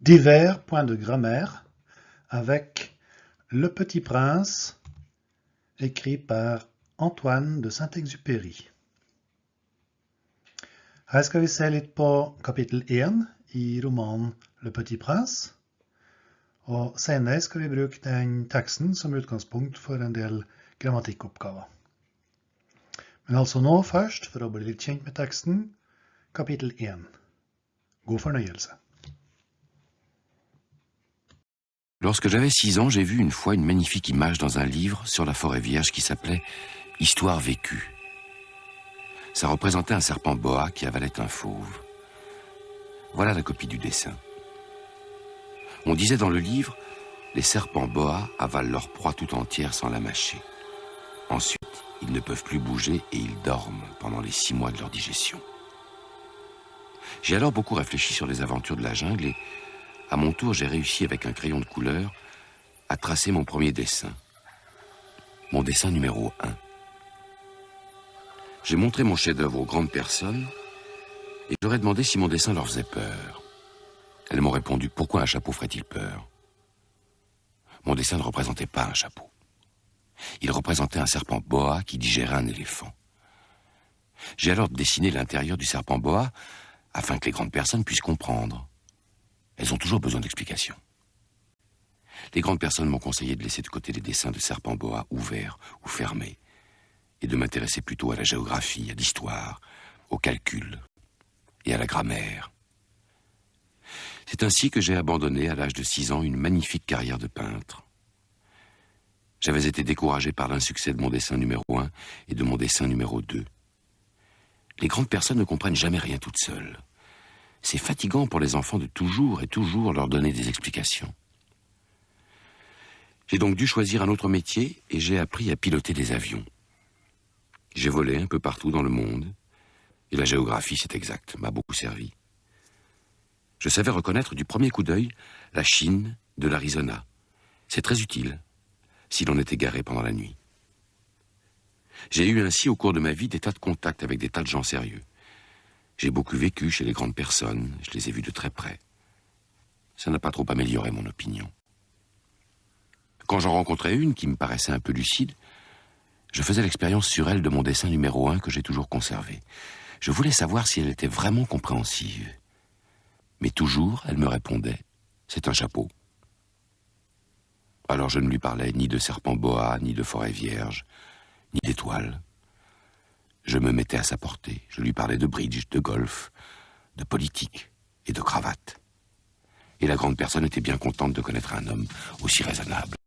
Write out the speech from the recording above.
Divers points de grammaire avec Le Petit Prince, écrit par Antoine de Saint-Exupéry. Her skal vi se litt på kapittel 1 i romanen Le Petit Prince, og senere skal vi bruke den teksten som utgangspunkt for en del grammatikkoppgaver. Men altså nå først, for å bli litt kjent med teksten, kapittel 1. God fornøyelse. Lorsque j'avais 6 ans, j'ai vu une fois une magnifique image dans un livre sur la forêt vierge qui s'appelait « Histoire vécue ». Ça représentait un serpent boa qui avalait un fauve. Voilà la copie du dessin. On disait dans le livre, les serpents boa avalent leur proie tout entière sans la mâcher. Ensuite, ils ne peuvent plus bouger et ils dorment pendant les 6 mois de leur digestion. J'ai alors beaucoup réfléchi sur les aventures de la jungle et, à mon tour, j'ai réussi avec un crayon de couleur à tracer mon premier dessin. Mon dessin numéro 1. J'ai montré mon chef-d'œuvre aux grandes personnes et je leur ai demandé si mon dessin leur faisait peur. Elles m'ont répondu, pourquoi un chapeau ferait-il peur? Mon dessin ne représentait pas un chapeau. Il représentait un serpent boa qui digérait un éléphant. J'ai alors dessiné l'intérieur du serpent boa afin que les grandes personnes puissent comprendre. Elles ont toujours besoin d'explications. Les grandes personnes m'ont conseillé de laisser de côté les dessins de serpents boa ouverts ou fermés et de m'intéresser plutôt à la géographie, à l'histoire, au calcul et à la grammaire. C'est ainsi que j'ai abandonné à l'âge de 6 ans une magnifique carrière de peintre. J'avais été découragé par l'insuccès de mon dessin numéro 1 et de mon dessin numéro 2. Les grandes personnes ne comprennent jamais rien toutes seules. C'est fatigant pour les enfants de toujours et toujours leur donner des explications. J'ai donc dû choisir un autre métier et j'ai appris à piloter des avions. J'ai volé un peu partout dans le monde et la géographie, c'est exact, m'a beaucoup servi. Je savais reconnaître du premier coup d'œil la Chine de l'Arizona. C'est très utile si l'on est égaré pendant la nuit. J'ai eu ainsi au cours de ma vie des tas de contacts avec des tas de gens sérieux. J'ai beaucoup vécu chez les grandes personnes, je les ai vus de très près. Ça n'a pas trop amélioré mon opinion. Quand j'en rencontrais une qui me paraissait un peu lucide, je faisais l'expérience sur elle de mon dessin numéro 1 que j'ai toujours conservé. Je voulais savoir si elle était vraiment compréhensive. Mais toujours, elle me répondait, c'est un chapeau. Alors je ne lui parlais ni de serpent boa, ni de forêt vierge, ni d'étoiles. Je me mettais à sa portée. Je lui parlais de bridge, de golf, de politique et de cravate. Et la grande personne était bien contente de connaître un homme aussi raisonnable.